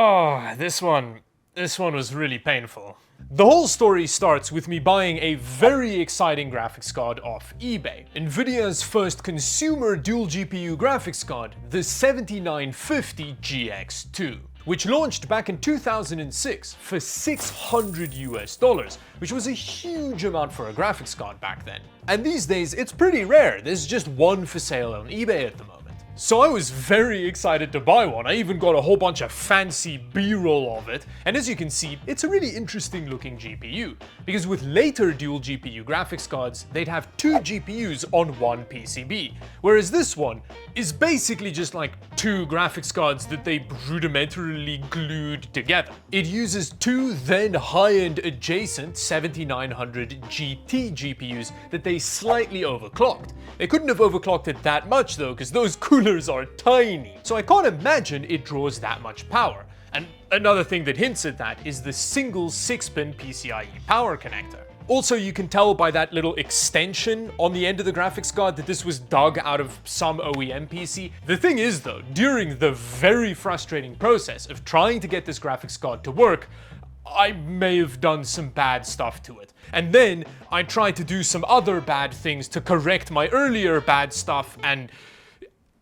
Oh, this one was really painful. The whole story starts with me buying a very exciting graphics card off eBay. Nvidia's first consumer dual GPU graphics card, the 7950 GX2, which launched back in 2006 for $600 US, which was a huge amount for a graphics card back then. And these days it's pretty rare, there's just one for sale on eBay at the moment. So I was very excited to buy one. I even got a whole bunch of fancy B-roll of it, and as you can see, it's a really interesting looking GPU, because with later dual GPU graphics cards, they'd have two GPUs on one PCB, whereas this one is basically just like two graphics cards that they rudimentarily glued together. It uses two then high-end adjacent 7900 GT GPUs that they slightly overclocked. They couldn't have overclocked it that much though, because those coolers are tiny. So I can't imagine it draws that much power. And another thing that hints at that is the single 6-pin PCIe power connector. Also, you can tell by that little extension on the end of the graphics card that this was dug out of some OEM PC. The thing is though, during the very frustrating process of trying to get this graphics card to work, I may have done some bad stuff to it. And then I tried to do some other bad things to correct my earlier bad stuff, and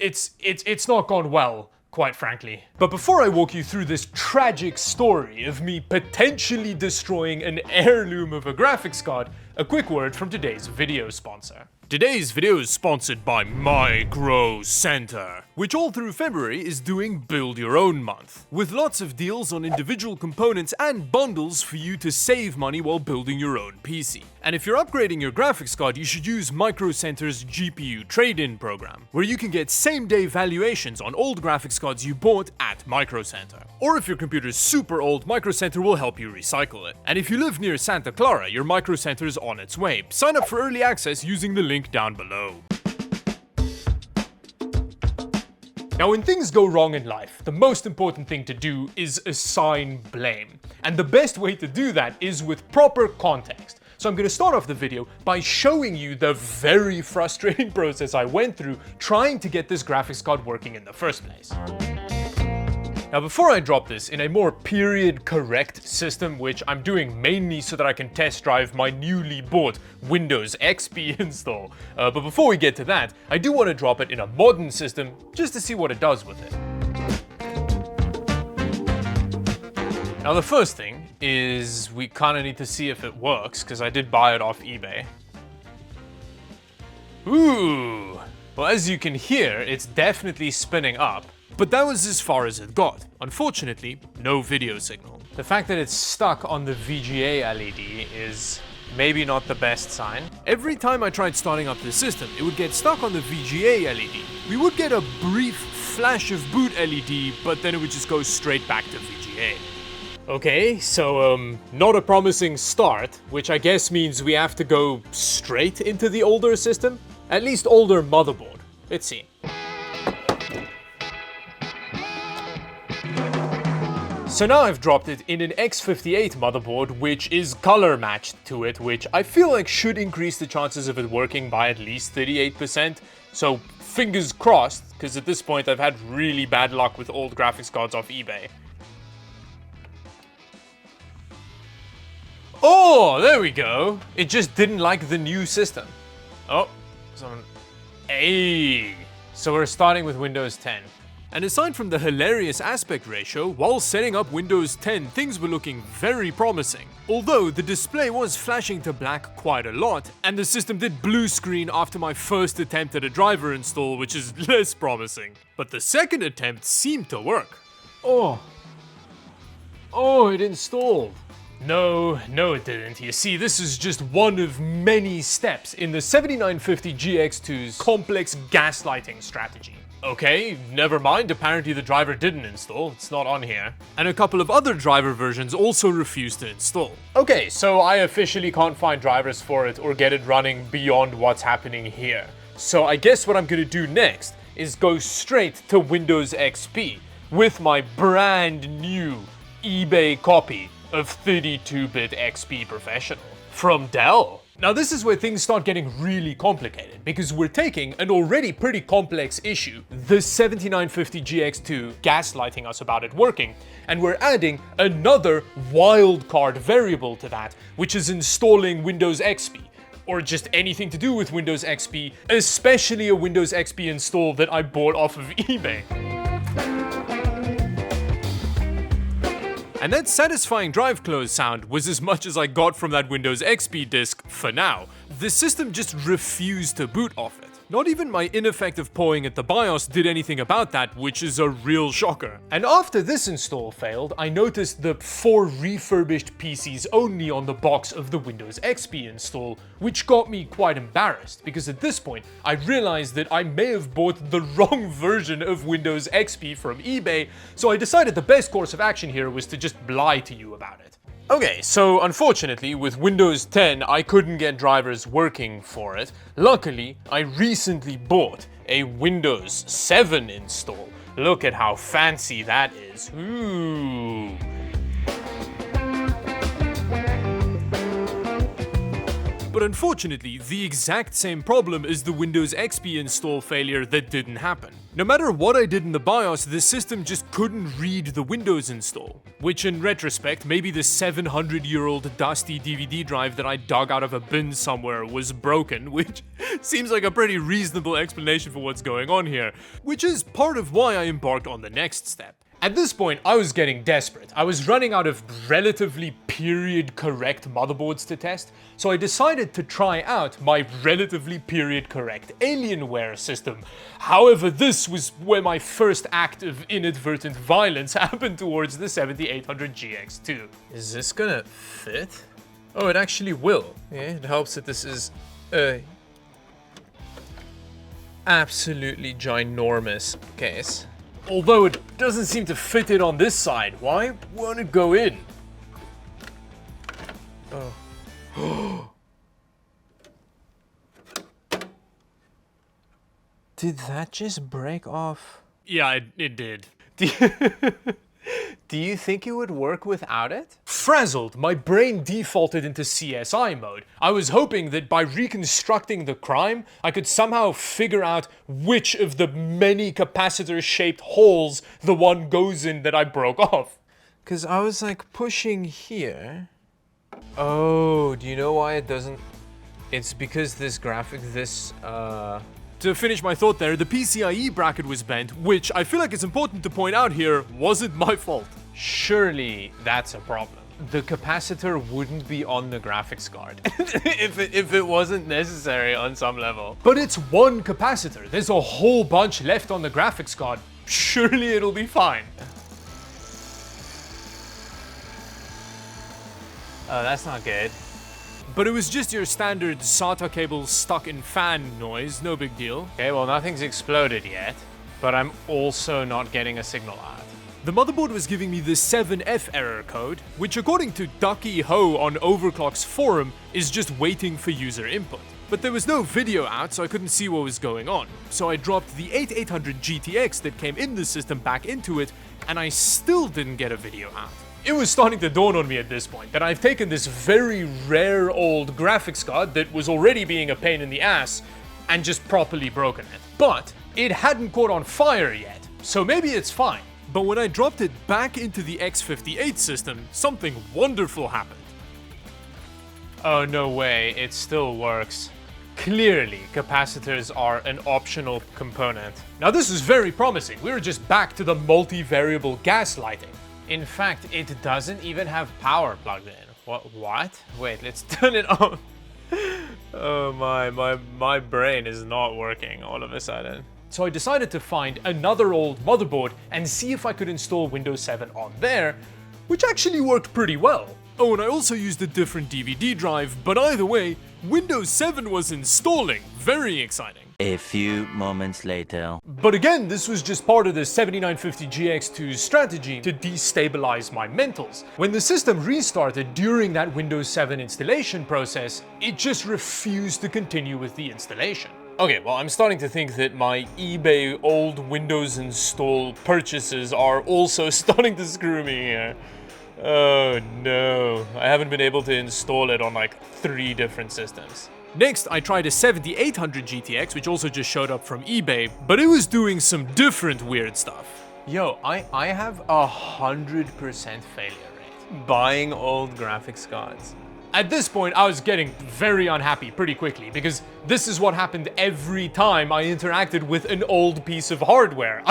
it's not gone well, quite frankly. But before I walk you through this tragic story of me potentially destroying an heirloom of a graphics card, a quick word from today's video sponsor. Today's video is sponsored by Micro Center, which all through February is doing Build Your Own Month, with lots of deals on individual components and bundles for you to save money while building your own PC. And if you're upgrading your graphics card, you should use Micro Center's GPU trade-in program, where you can get same-day valuations on old graphics cards you bought at Micro Center. Or if your computer's super old, Micro Center will help you recycle it. And if you live near Santa Clara, your Micro Center is on its way. Sign up for early access using the link down below. Now, when things go wrong in life, the most important thing to do is assign blame. And the best way to do that is with proper context. So I'm going to start off the video by showing you the very frustrating process I went through trying to get this graphics card working in the first place. Now, before I drop this in a more period-correct system, which I'm doing mainly so that I can test drive my newly bought Windows XP install, but before we get to that, I do want to drop it in a modern system just to see what it does with it. Now, the first thing is we kind of need to see if it works, because I did buy it off eBay. Ooh! Well, as you can hear, it's definitely spinning up. But that was as far as it got. Unfortunately, no video signal. The fact that it's stuck on the VGA LED is maybe not the best sign. Every time I tried starting up the system, it would get stuck on the VGA LED. We would get a brief flash of boot LED, but then it would just go straight back to VGA. Okay, so not a promising start, which I guess means we have to go straight into the older system? At least older motherboard. Let's see. So now I've dropped it in an X58 motherboard, which is color matched to it, which I feel like should increase the chances of it working by at least 38%. So fingers crossed, because at this point I've had really bad luck with old graphics cards off eBay. Oh, there we go. It just didn't like the new system. Oh, so we're starting with Windows 10. And aside from the hilarious aspect ratio, while setting up Windows 10, things were looking very promising. Although the display was flashing to black quite a lot, and the system did blue screen after my first attempt at a driver install, which is less promising. But the second attempt seemed to work. Oh, it installed. No, it didn't. You see, this is just one of many steps in the 7950 GX2's complex gaslighting strategy. Okay, never mind, apparently the driver didn't install, it's not on here. And a couple of other driver versions also refused to install. Okay, so I officially can't find drivers for it or get it running beyond what's happening here. So I guess what I'm gonna do next is go straight to Windows XP with my brand new eBay copy of 32-bit XP Professional from Dell. Now this is where things start getting really complicated, because we're taking an already pretty complex issue, the 7950GX2 gaslighting us about it working, and we're adding another wildcard variable to that, which is installing Windows XP, or just anything to do with Windows XP, especially a Windows XP install that I bought off of eBay. And that satisfying drive close sound was as much as I got from that Windows XP disk for now. The system just refused to boot off it. Not even my ineffective pawing at the BIOS did anything about that, which is a real shocker. And after this install failed, I noticed the 4 refurbished PCs only on the box of the Windows XP install, which got me quite embarrassed, because at this point, I realized that I may have bought the wrong version of Windows XP from eBay, so I decided the best course of action here was to just lie to you about it. Okay, so unfortunately with Windows 10 I couldn't get drivers working for it. Luckily, I recently bought a Windows 7 install. Look at how fancy that is. Ooh. But unfortunately, the exact same problem is the Windows XP install failure that didn't happen. No matter what I did in the BIOS, the system just couldn't read the Windows install. Which in retrospect, maybe the 700-year-old dusty DVD drive that I dug out of a bin somewhere was broken, which seems like a pretty reasonable explanation for what's going on here. Which is part of why I embarked on the next step. At this point, I was getting desperate. I was running out of relatively period-correct motherboards to test, so I decided to try out my relatively period-correct Alienware system. However, this was where my first act of inadvertent violence happened towards the 7800GX2. Is this gonna fit? Oh, it actually will. Yeah, it helps that this is a absolutely ginormous case. Although it doesn't seem to fit it on this side. Why won't it go in? Oh. Did that just break off? Yeah, it did. Do you think it would work without it? Frazzled, my brain defaulted into CSI mode. I was hoping that by reconstructing the crime, I could somehow figure out which of the many capacitor-shaped holes the one goes in that I broke off. Cause I was like pushing here. Oh, do you know why it doesn't? It's because this graphic, To finish my thought there, the PCIe bracket was bent, which I feel like it's important to point out here wasn't my fault. Surely that's a problem. The capacitor wouldn't be on the graphics card if it wasn't necessary on some level. But it's one capacitor. There's a whole bunch left on the graphics card. Surely it'll be fine. Oh, that's not good. But it was just your standard SATA cable stuck in fan noise, no big deal. Okay, well nothing's exploded yet, but I'm also not getting a signal out. The motherboard was giving me the 7F error code, which according to Ducky Ho on Overclock's forum is just waiting for user input. But there was no video out, so I couldn't see what was going on. So I dropped the 8800 GTX that came in the system back into it, and I still didn't get a video out. It was starting to dawn on me at this point that I've taken this very rare old graphics card that was already being a pain in the ass and just properly broken it. But it hadn't caught on fire yet, so maybe it's fine. But when I dropped it back into the X58 system, something wonderful happened. Oh, no way, it still works. Clearly, capacitors are an optional component. Now this is very promising. We're just back to the multi-variable gaslighting. In fact, it doesn't even have power plugged in. What? Wait, let's turn it on. Oh my brain is not working all of a sudden. So I decided to find another old motherboard and see if I could install Windows 7 on there, which actually worked pretty well. Oh, and I also used a different DVD drive, but either way, Windows 7 was installing. Very exciting. A few moments later. But again, this was just part of the 7950GX2's strategy to destabilize my mentals. When the system restarted during that Windows 7 installation process, it just refused to continue with the installation. Okay, well, I'm starting to think that my eBay old Windows install purchases are also starting to screw me here. Oh no, I haven't been able to install it on like 3 different systems. Next, I tried a 7800 GTX, which also just showed up from eBay, but it was doing some different weird stuff. Yo, I have 100% failure rate buying old graphics cards. At this point, I was getting very unhappy pretty quickly because this is what happened every time I interacted with an old piece of hardware.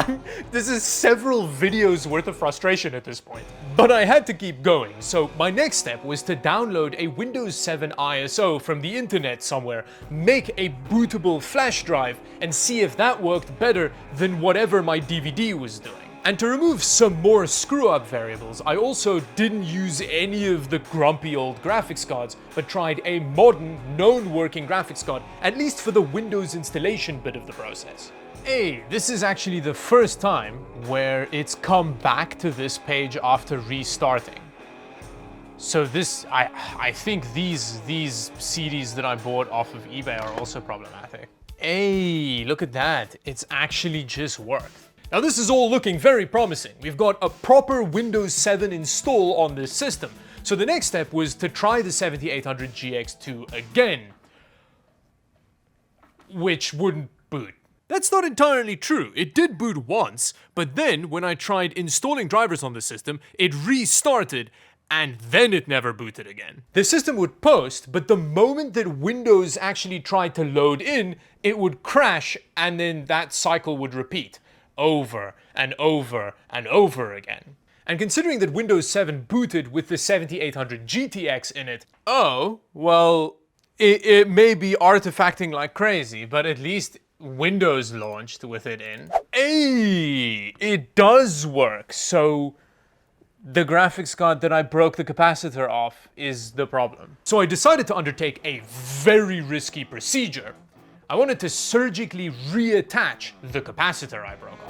This is several videos worth of frustration at this point. But I had to keep going, so my next step was to download a Windows 7 ISO from the internet somewhere, make a bootable flash drive, and see if that worked better than whatever my DVD was doing. And to remove some more screw-up variables, I also didn't use any of the grumpy old graphics cards, but tried a modern, known working graphics card, at least for the Windows installation bit of the process. Hey, this is actually the first time where it's come back to this page after restarting. So this, I think these CDs that I bought off of eBay are also problematic. Hey, look at that. It's actually just worked. Now this is all looking very promising. We've got a proper Windows 7 install on this system. So the next step was to try the 7800 GX2 again, which wouldn't boot. That's not entirely true. It did boot once, but then when I tried installing drivers on the system, it restarted and then it never booted again. The system would post, but the moment that Windows actually tried to load in, it would crash and then that cycle would repeat. Over and over and over again. And considering that Windows 7 booted with the 7800 GTX in it, oh, well, it may be artifacting like crazy, but at least Windows launched with it in. Hey, it does work, so the graphics card that I broke the capacitor off is the problem. So I decided to undertake a very risky procedure. I wanted to surgically reattach the capacitor I broke off.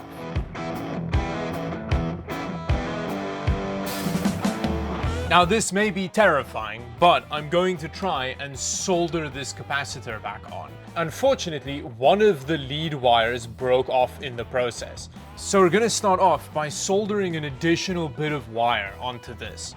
Now this may be terrifying, but I'm going to try and solder this capacitor back on. Unfortunately, one of the lead wires broke off in the process. So we're gonna start off by soldering an additional bit of wire onto this.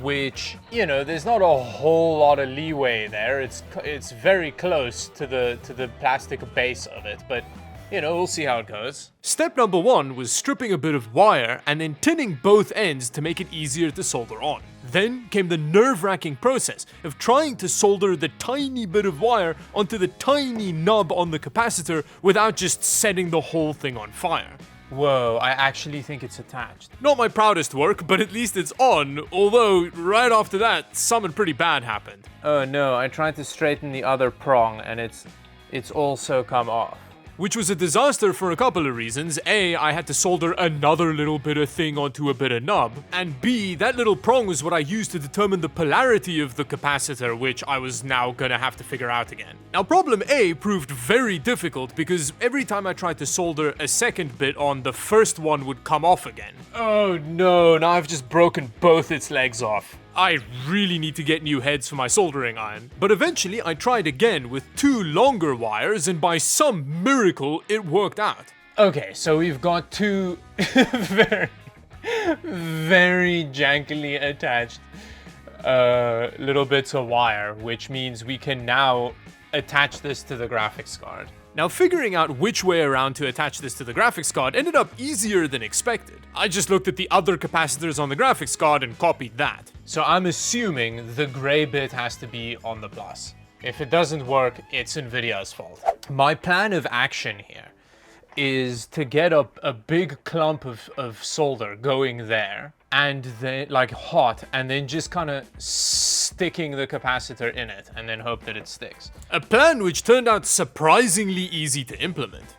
Which, you know, there's not a whole lot of leeway there. It's very close to the plastic base of it, but you know, we'll see how it goes. Step number 1 was stripping a bit of wire and then tinning both ends to make it easier to solder on. Then came the nerve-wracking process of trying to solder the tiny bit of wire onto the tiny nub on the capacitor without just setting the whole thing on fire. Whoa, I actually think it's attached. Not my proudest work, but at least it's on, although right after that, something pretty bad happened. Oh no, I tried to straighten the other prong and it's also come off. Which was a disaster for a couple of reasons. A, I had to solder another little bit of thing onto a bit of nub. And B, that little prong was what I used to determine the polarity of the capacitor, which I was now gonna have to figure out again. Now problem A proved very difficult because every time I tried to solder a second bit on, the first one would come off again. Oh no, now I've just broken both its legs off. I really need to get new heads for my soldering iron. But eventually I tried again with 2 longer wires and by some miracle it worked out. Okay, so we've got 2 very jankily attached little bits of wire, which means we can now attach this to the graphics card. Now figuring out which way around to attach this to the graphics card ended up easier than expected. I just looked at the other capacitors on the graphics card and copied that. So I'm assuming the gray bit has to be on the plus. If it doesn't work, it's NVIDIA's fault. My plan of action here is to get a big clump of solder going there and then like hot and then just kind of sticking the capacitor in it and then hope that it sticks. A plan which turned out surprisingly easy to implement.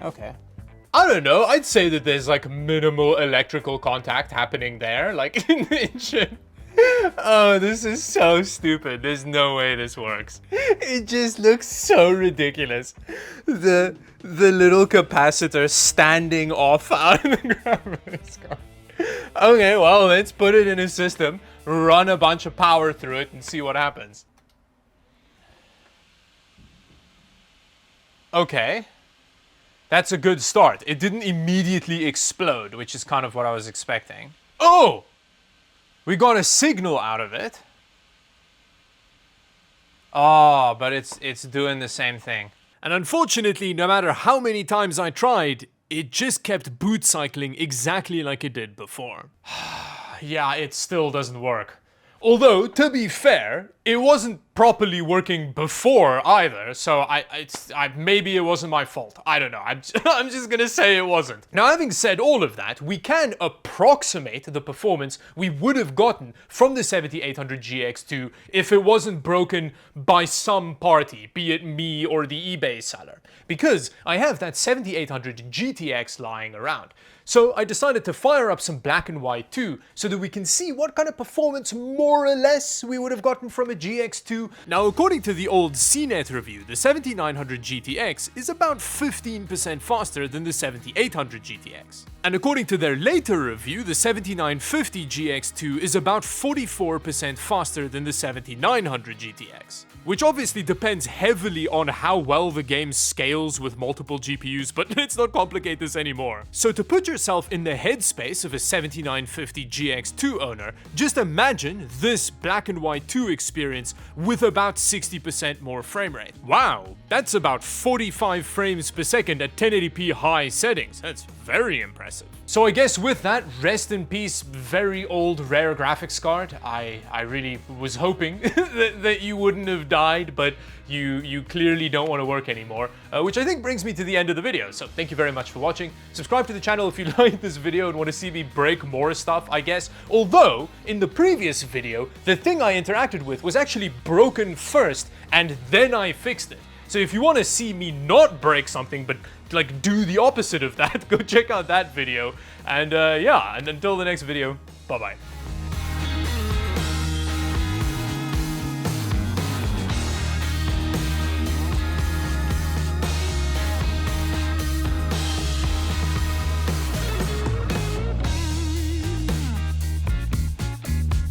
Okay. I don't know, I'd say that there's like minimal electrical contact happening there, like it should. Oh, this is so stupid. There's no way this works. It just looks so ridiculous. The little capacitor standing off out of the graphics card. Okay, well, let's put it in a system, run a bunch of power through it, and see what happens. Okay. That's a good start. It didn't immediately explode, which is kind of what I was expecting. Oh! We got a signal out of it. Oh, but it's doing the same thing. And unfortunately, no matter how many times I tried, it just kept boot cycling exactly like it did before. Yeah, it still doesn't work. Although, to be fair, it wasn't properly working before either, so maybe it wasn't my fault. I don't know. I'm just gonna say it wasn't. Now, having said all of that, we can approximate the performance we would have gotten from the 7800 GX2 if it wasn't broken by some party, be it me or the eBay seller, because I have that 7800 GTX lying around. So I decided to fire up some black and white too, so that we can see what kind of performance more or less we would have gotten from a GX2. Now, according to the old CNET review, the 7900 GTX is about 15% faster than the 7800 GTX. And according to their later review, the 7950 GX2 is about 44% faster than the 7900 GTX. Which obviously depends heavily on how well the game scales with multiple GPUs, but let's not complicate this anymore. So to put yourself in the headspace of a 7950 GX2 owner, just imagine this black and white 2 experience with about 60% more frame rate. Wow, that's about 45 frames per second at 1080p high settings. That's very impressive. So I guess with that, rest in peace, very old rare graphics card. I really was hoping that you wouldn't have died, but you clearly don't want to work anymore, which I think brings me to the end of the video. So thank you very much for watching. Subscribe to the channel if you liked this video and want to see me break more stuff, I guess. Although, in the previous video, the thing I interacted with was actually broken first, and then I fixed it. So if you want to see me not break something, but like do the opposite of that, go check out that video. And yeah, and until the next video, bye-bye.